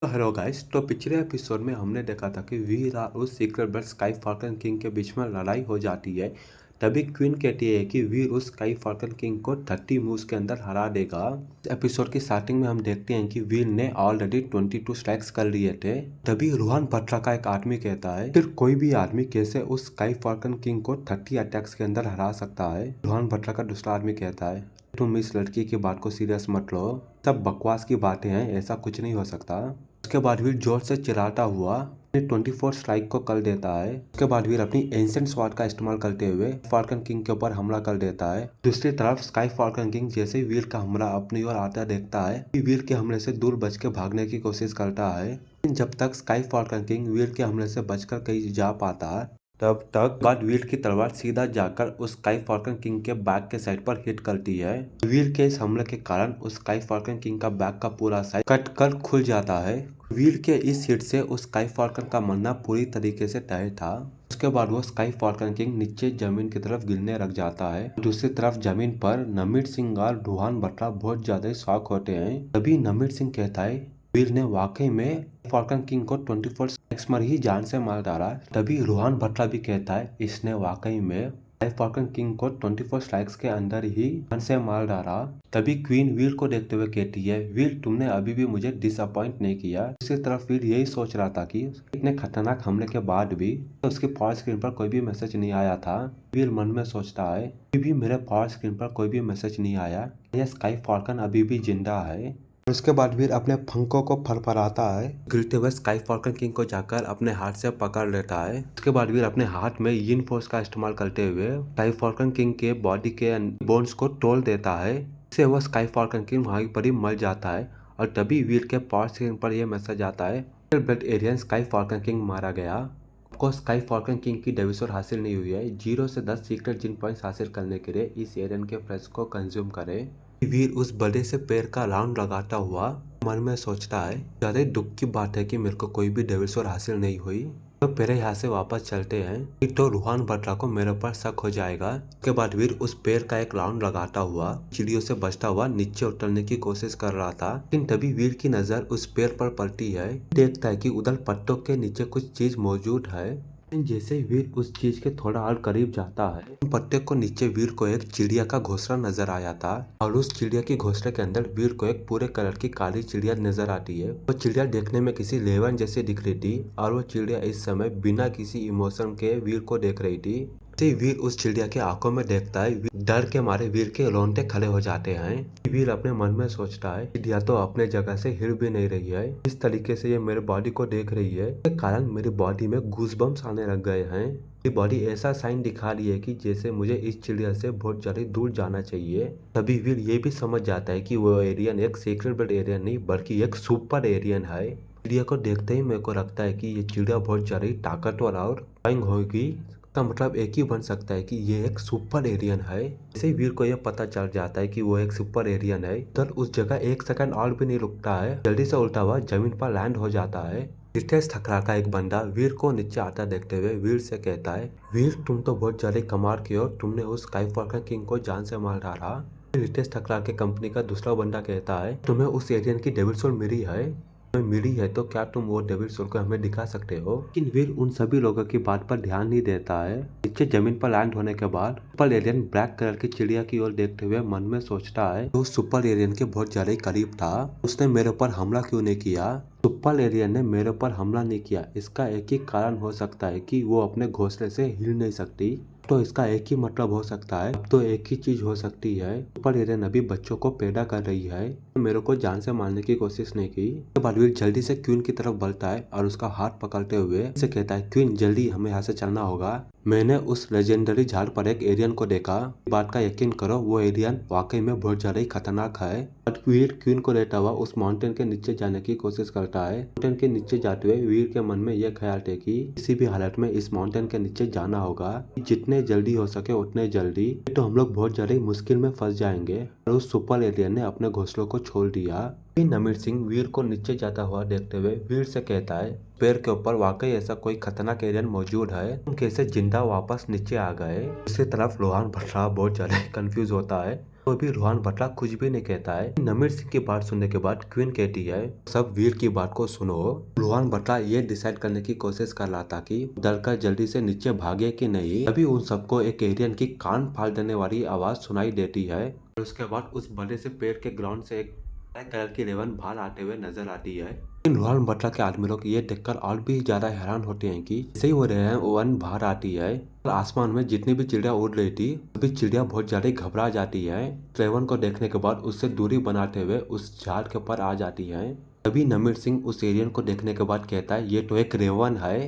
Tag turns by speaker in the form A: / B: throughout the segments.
A: Hello guys. तो पिछले episode में हमने देखा था कि वीर और उस secret bird sky falcon king के बीच में लड़ाई हो जाती है। तभी क्वीन कहती है कि वीर उस स्काई फॉल्कन किंग को 30 मूव्स के अंदर हरा देगा। एपिसोड की स्टार्टिंग में हम देखते हैं कि वीर ने ऑलरेडी 22 स्ट्राइक्स कर लिए थे। तभी रोहन बट्रा का एक आदमी कहता है फिर कोई भी आदमी कैसे उस स्काई फॉल्कन किंग को 30 अटैक्स के अंदर हरा सकता है। रोहन बट्रा का दूसरा आदमी कहता है तुम इस लड़की की बात को सीरियस मत लो, सब बकवास की बातें हैं, ऐसा कुछ नहीं हो सकता। उसके बाद वीर जोर से चिल्लाता हुआ 24 स्ट्राइक को कर देता है। उसके बाद वीर अपनी एंशिएंट स्वॉर्ड का इस्तेमाल करते हुए फॉल्कन किंग के ऊपर हमला कर देता है। दूसरी तरफ स्काई फॉल्कन किंग जैसे ही वीर का हमला अपनी ओर आता देखता है कि वीर के हमले से दूर बच के भागने की कोशिश करता है। लेकिन जब तक स्काई फॉल्कन किंग वीर के हमले से बचकर कहीं जा पाता तब तक बाद वीर की तलवार सीधा जाकर उस स्काई फॉल्कन किंग के बैक के साइड पर हिट करती है। वीर के इस हमले के कारण उस स्काई फॉल्कन किंग का बैक का पूरा साइड कट कर खुल जाता है। वीर के इस हिट से उस स्काई फॉल्कन का मरना पूरी तरीके से तय था। उसके बाद वो स्काई फॉल्कन किंग नीचे जमीन की तरफ गिरने लग जाता है। दूसरी तरफ जमीन पर नमित सिंह और रोहन बट्रा बहुत ज्यादा शॉक होते हैं। तभी नमित सिंह कहता है वीर ने वाकई में फॉल्कन किंग को 24 स्ट्राइक्स में ही जान से मार डाला। तभी रोहन बट्रा भी कहता है इसने वाकई में फॉल्कन किंग को 24 स्ट्राइक्स के अंदर ही जान से मार डाला। तभी क्वीन वीर को देखते हुए कहती है वीर तुमने अभी भी मुझे डिसअपॉइंट नहीं किया। दूसरी तरफ वीर यही सोच रहा था कि इतने खतरनाक हमले के बाद भी उसके पावर स्क्रीन पर कोई भी मैसेज नहीं आया था। वीर मन में सोचता है अभी भी मेरे पावर स्क्रीन पर कोई भी मैसेज नहीं आया, यह स्काई फॉल्कन अभी भी जिंदा है। उसके बाद वीर अपने पंखों को फरफराता है, गिरते हुए स्काई फॉल्कन किंग को जाकर अपने हाथ से पकड़ लेता है। उसके बाद वीर अपने हाथ में यिन फोर्स का इस्तेमाल करते हुए स्काई फॉल्कन किंग के बॉडी के बोन्स को तोड़ देता है। इससे वो स्काई फॉल्कन किंग वहीं पर ही मर जाता है। और तभी वीर के पावर स्क्रीन पर यह मैसेज आता है ब्लड एरियन स्काई फॉल्कन किंग मारा गया। आपको स्काई फॉल्कन किंग की डेविसोर हासिल नहीं हुई है, 0 से 10 सीक्रेट जिन पॉइंट्स हासिल करने के लिए इस एरियन के फ्लेश को कंज्यूम करें। वीर उस बड़े से पेड़ का राउंड लगाता हुआ मन में सोचता है ज्यादा दुख की बात है कि मेरे को कोई भी डेविसोर हासिल नहीं हुई, तो मेरे यहाँ से वापस चलते हैं तो रोहन बट्रा को मेरे पर शक हो जाएगा। उसके बाद वीर उस पेड़ का एक राउंड लगाता हुआ चिड़ियों से बचता हुआ नीचे उतरने की कोशिश कर रहा था। लेकिन तभी वीर की नजर उस पेड़ पर पड़ती है, देखता है कि उधर पत्तों के नीचे कुछ चीज मौजूद है। जैसे ही वीर उस चीज के थोड़ा और करीब जाता है पत्ते को नीचे वीर को एक चिड़िया का घोंसला नजर आया था। और उस चिड़िया की घोंसले के अंदर वीर को एक पूरे कलर की काली चिड़िया नजर आती है। वो चिड़िया देखने में किसी लेवन जैसी दिख रही थी और वो चिड़िया इस समय बिना किसी इमोशन के वीर को देख रही थी। वीर उस चिड़िया के आंखों में देखता है, डर के मारे वीर के रोंगटे खड़े हो जाते हैं। वीर अपने मन में सोचता है चिड़िया तो अपने जगह से हिल भी नहीं रही है, इस तरीके से ये मेरे बॉडी को देख रही है, इसके कारण मेरी बॉडी में गूज़बम्प्स आने लग गए हैं। मेरी बॉडी ऐसा साइन दिखा रही है कि जैसे मुझे इस चिड़िया से बहुत ज्यादा दूर जाना चाहिए। तभी वीर ये भी समझ जाता है कि वो एरियन एक सीक्रेट बर्ड एरियन नहीं बल्कि एक सुपर एरियन है। चिड़िया को देखते ही मेरे को लगता है कि ये चिड़िया बहुत ज्यादा ताकतवर और होगी। इसका मतलब एक ही बन सकता है कि ये एक सुपर एरियन है। जैसे ही वीर को यह पता चल जाता है कि वो एक सुपर एरियन है तो उस जगह एक सेकंड और भी नहीं रुकता है, जल्दी से उल्टा हुआ जमीन पर लैंड हो जाता है। रितेश ठकरा का एक बंदा वीर को नीचे आता देखते हुए वीर से कहता है वीर तुम तो बहुत ज्यादा कमाल की हो, तुमने उस स्काई फॉल्कन किंग को जान से मार डाला। रितेश ठकरा के कंपनी का दूसरा बंदा कहता है तुम्हें उस एरियन की डेविड सोल मिली है, मिली है तो क्या तुम वो डेविड सोल को हमें दिखा सकते हो। लेकिन वीर उन सभी लोगों की बात पर ध्यान नहीं देता है। नीचे जमीन पर लैंड होने के बाद सुपर एलियन ब्लैक कलर की चिड़िया की ओर देखते हुए मन में सोचता है तो सुपर एलियन के बहुत ज्यादा करीब था, उसने मेरे ऊपर हमला क्यों नहीं किया। सुपर एलियन ने मेरे ऊपर हमला नहीं किया, इसका एक ही कारण हो सकता है कि वो अपने घोंसले से हिल नहीं सकती। तो इसका एक ही मतलब हो सकता है, अब तो एक ही चीज हो सकती है, सुपर एलियन अभी बच्चों को पैदा कर रही है, मेरे को जान से मारने की कोशिश नहीं की। बलवीर जल्दी से क्वीन की तरफ बढ़ता है और उसका हाथ पकड़ते हुए से कहता है क्वीन जल्दी हमें यहाँ से चलना होगा। मैंने उस लेजेंडरी झाड़ पर एक एलियन को देखा, बात का यकीन करो वो एलियन वाकई में बहुत ज्यादा ही खतरनाक है। वीर क्वीन को लेता हुआ उस माउंटेन के नीचे जाने की कोशिश करता है। माउंटेन के नीचे जाते हुए वीर के मन में यह ख्याल है कि किसी भी हालत में इस माउंटेन के नीचे जाना होगा, जितने जल्दी हो सके उतने जल्दी, तो हम लोग बहुत ज्यादा मुश्किल में फंस जाएंगे। और उस सुपर एलियन ने अपने घोंसलों को छोड़ दिया। नमित सिंह वीर को नीचे जाता हुआ देखते हुए वीर से कहता है पेड़ के ऊपर वाकई ऐसा कोई खतरनाक एलियन मौजूद है, तुम कैसे जिंदा वापस नीचे आ गए। दूसरी तरफ रोहन बट्रा बहुत ज्यादा कंफ्यूज होता है तो भी रोहन बटला कुछ भी नहीं कहता है। नमीर सिंह की बात सुनने के बाद क्वीन कहती है सब वीर की बात को सुनो। रोहन बटला ये डिसाइड करने की कोशिश कर रहा था कि डरकर जल्दी से नीचे भागे कि नहीं। तभी उन सबको एक एलियन की कान फाड़ देने वाली आवाज सुनाई देती है और उसके बाद उस बड़े से पेड़ के ग्राउंड से एक ब्लैक कलर की रेवन बाहर आते हुए नजर आती है। लेकिन रोहन बटला के आदमी लोग ये देखकर और भी ज्यादा हैरान होते हैं कि जैसे ही वो रेवन बाहर आती है और आसमान में जितनी भी चिड़िया उड़ रही थी सभी चिड़िया बहुत ज्यादा घबरा जाती है। रेवन को देखने के बाद उससे दूरी बनाते हुए उस झाड़ के ऊपर आ जाती है। तभी नमीर सिंह उस एलियन को देखने के बाद कहता है ये तो एक रेवन है।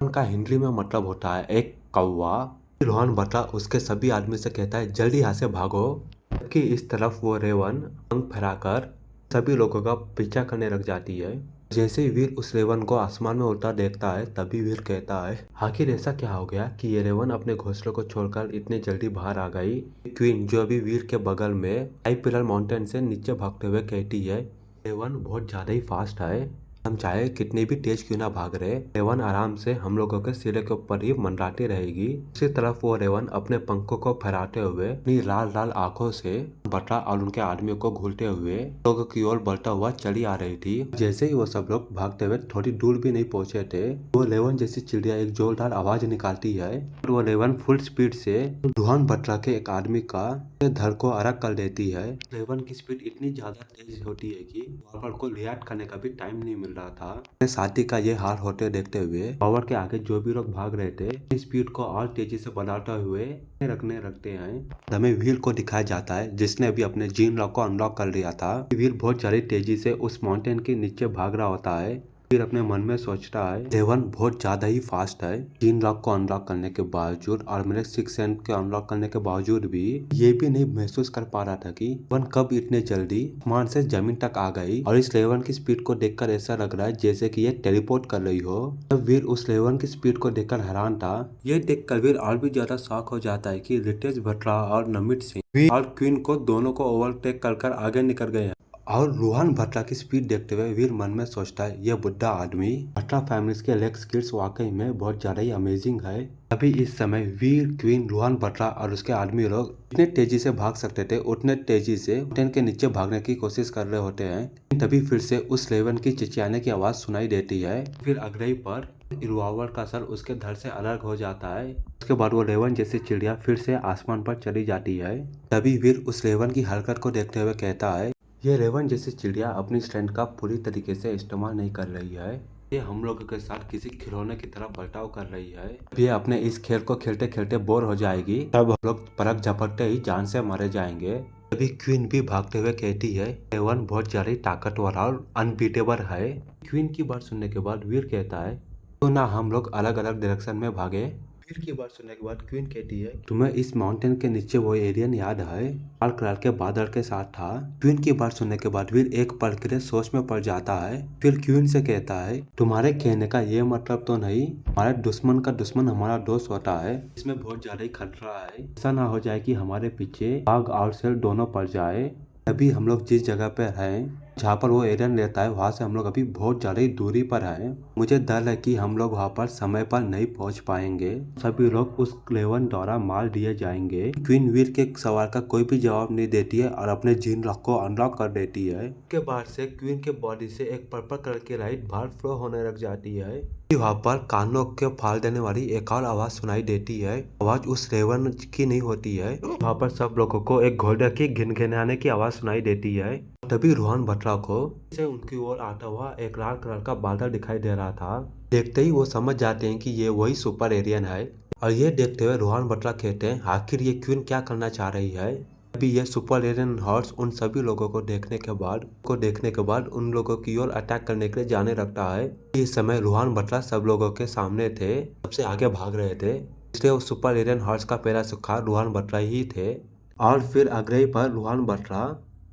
A: उनका हिंदी में मतलब होता है एक कौवा। रोहन बटला उसके सभी आदमी से कहता है जल्दी यहाँ से भागो। जबकि इस तरफ वो रेवन पंख फैलाकर सभी लोगों का पीछा करने लग जाती है। जैसे ही वीर उस रेवन को आसमान में उड़ता देखता है तभी वीर कहता है आखिर ऐसा क्या हो गया कि ये रेवन अपने घोंसले को छोड़कर इतनी जल्दी बाहर आ गई। क्वीन जो अभी वीर के बगल में हाई पिलर माउंटेन से नीचे भागते हुए कहती है रेवन बहुत ज्यादा ही फास्ट है। हम चाहे कितनी भी तेज क्यों ना भाग रहे रेवन आराम से हम लोगों के सिरे के ऊपर ही मंडराती रहेगी। उसी तरफ वो रेवन अपने पंखों को फैलाते हुए अपनी लाल लाल आंखों से बटला और उनके आदमियों को घूरते हुए लोगों की ओर बढ़ता हुआ चली आ रही थी। जैसे ही वो सब लोग भागते हुए थोड़ी दूर भी नहीं पहुंचे थे वो रेवन जैसी चिड़िया एक जोरदार आवाज निकालती है और वो रेवन फुल स्पीड से रोहन बटला के एक आदमी का धड़ को अलग कर देती है। रेवन की स्पीड इतनी ज्यादा तेज होती है कि पावर को रिएक्ट करने का भी टाइम नहीं मिल रहा था। अपने साथी का ये हाल होते देखते हुए पावर के आगे जो भी लोग भाग रहे थे स्पीड को और तेजी से बढ़ाते हुए रखने लगते हैं। हमें व्हील को दिखाया जाता है जिसने अभी अपने जीन लॉक को अनलॉक कर लिया था। व्हील बहुत ज्यादा तेजी से उस माउंटेन के नीचे भाग रहा होता है। फिर अपने मन में सोचता है रेवन बहुत ज्यादा ही फास्ट है। जीन लॉक को अनलॉक करने के बावजूद और मेरे सिक्स सेंस को अनलॉक करने के बावजूद भी ये भी नहीं महसूस कर पा रहा था कि रेवन कब इतने जल्दी आसमान से जमीन तक आ गई। और इस रेवन की स्पीड को देखकर ऐसा लग रहा है जैसे कि ये टेलीपोर्ट कर रही हो। जब वीर उस रेवन की स्पीड को देखकर हैरान था ये देखकर वीर और भी ज्यादा शॉक हो जाता है कि रितेश भट्टरा और नमित सिंह और क्वीन को दोनों को ओवरटेक कर आगे निकल गए हैं। और रोहन भट्टला की स्पीड देखते हुए वीर मन में सोचता है ये बुढ़ा आदमी भट्टला फैमिली के लेग स्किल्स वाकई में बहुत ज्यादा ही अमेजिंग है। अभी इस समय वीर क्वीन रोहन भट्टला और उसके आदमी लोग जितने तेजी से भाग सकते थे उतने तेजी से माउंटेन के नीचे भागने की कोशिश कर रहे होते हैं। तभी फिर से उस रेवन की चिचियाने की आवाज सुनाई देती है। फिर अगले पर इरुआवर का सर उसके धड़ से अलग हो जाता है। उसके बाद वो रेवन जैसी चिड़िया फिर से आसमान पर चली जाती है। तभी वीर उस रेवन की हरकत को देखते हुए कहता है ये रेवन जैसी चिड़िया अपनी स्ट्रेंथ का पूरी तरीके से इस्तेमाल नहीं कर रही है। ये हम लोगों के साथ किसी खिलौने की तरह बर्ताव कर रही है। ये अपने इस खेल को खेलते खेलते बोर हो जाएगी तब हम लोग पलक झपकते ही जान से मारे जाएंगे। तभी क्वीन भी भागते हुए कहती है रेवन बहुत ज्यादा ताकतवर और अनबीटेबल है। क्वीन की बात सुनने के बाद वीर कहता है तो ना हम लोग अलग अलग डायरेक्शन में भागे। वीर की बात सुनने के बाद क्वीन कहती है तुम्हें इस माउंटेन के नीचे वो एरियन याद है लाल कलर के बादल के साथ था। क्वीन की बात सुनने के बाद वीर एक पल के लिए सोच में पड़ जाता है। फिर क्वीन से कहता है तुम्हारे कहने का ये मतलब तो नहीं हमारे दुश्मन का दुश्मन हमारा दोस्त होता है। इसमें बहुत ज्यादा ही खतरा है ऐसा ना हो जाए कि हमारे पीछे बाघ और शेर दोनों पड़ जाए। अभी हम लोग जिस जगह पे हैं जहाँ पर वो एरियन रहता है वहाँ से हम लोग अभी बहुत ज्यादा ही दूरी पर हैं। मुझे डर है कि हम लोग वहाँ पर समय पर नहीं पहुँच पाएंगे। सभी लोग उस क्लेवन द्वारा मार दिए जाएंगे। क्वीन वीर के सवाल का कोई भी जवाब नहीं देती है और अपने जीन लॉक को अनलॉक कर देती है। के बाद से क्वीन के बॉडी से एक पर्पल कलर की लाइट बाहर फ्लो होने लग जाती है। वहाँ पर कानों के फाड़ देने वाली एक और आवाज सुनाई देती है। आवाज उस रेवन की नहीं होती है। वहाँ पर सब लोगों को एक घोड़े की गिनगिनाने की आवाज सुनाई देती है। तभी रोहन भट्टरा को से उनकी ओर आता हुआ एक लाल कलर का बादल दिखाई दे रहा था। देखते ही वो समझ जाते हैं कि ये वही सुपर एरियन है। और ये देखते हुए रोहन भट्टरा कहते हैं आखिर ये क्वीन क्या करना चाह रही है। अभी ये सुपर एलियन हॉर्स उन सभी लोगों को देखने के बाद उन लोगों की ओर अटैक करने के लिए जाने लगता है। इस समय रोहन भट्टरा सब लोगों के सामने थे सबसे आगे भाग रहे थे इसलिए उस सुपर एलियन हॉर्स का पहला शिकार रोहन भट्टरा ही थे। और फिर अगले पर रोहन भट्टरा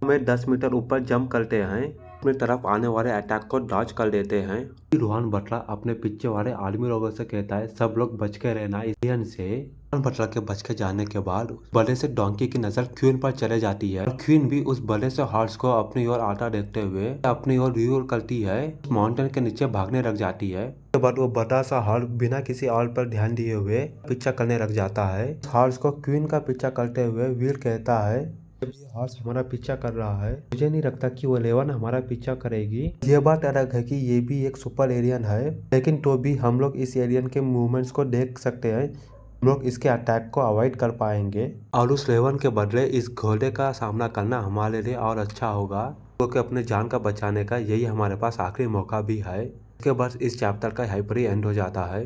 A: में 10 मीटर ऊपर जंप करते हैं अपनी तरफ आने वाले अटैक को डॉज कर देते हैं। रोहन भट्टरा अपने पीछे वाले आर्मी लोगों से कहता है सब लोग बच के रहना इस एलियन से। रोहन भट्टरा के बच के जाने के बाद बड़े से डोंकी की नजर क्वीन पर चले जाती है और क्वीन भी उस बड़े से हॉर्स को अपनी ओर आता देखते हुए अपनी ओर रिव्यूल करती है माउंटेन के नीचे भागने लग जाती है। उसके बाद वो बड़ा सा हॉर्स बिना किसी और पर ध्यान दिए हुए पीछा करने लग जाता है। हॉर्स को क्वीन का पीछा करते हुए वीर कहता है जब ये हॉर्स हमारा पीछा कर रहा है, मुझे नहीं लगता कि वो इलेवन हमारा पीछा करेगी। ये बात अलग है कि ये भी एक सुपर एलियन है, लेकिन तो भी हम लोग इस एलियन के मूवमेंट्स को देख सकते हैं। हम लोग इसके अटैक को अवॉइड कर पाएंगे और उस इलेवन के बदले इस घोड़े का सामना करना हमारे लिए और अच्छा होगा, क्योंकि अपने जान का बचाने का यही हमारे पास आखिरी मौका भी है। इसके बाद इस चैप्टर का यहीं पर ही एंड हो जाता है।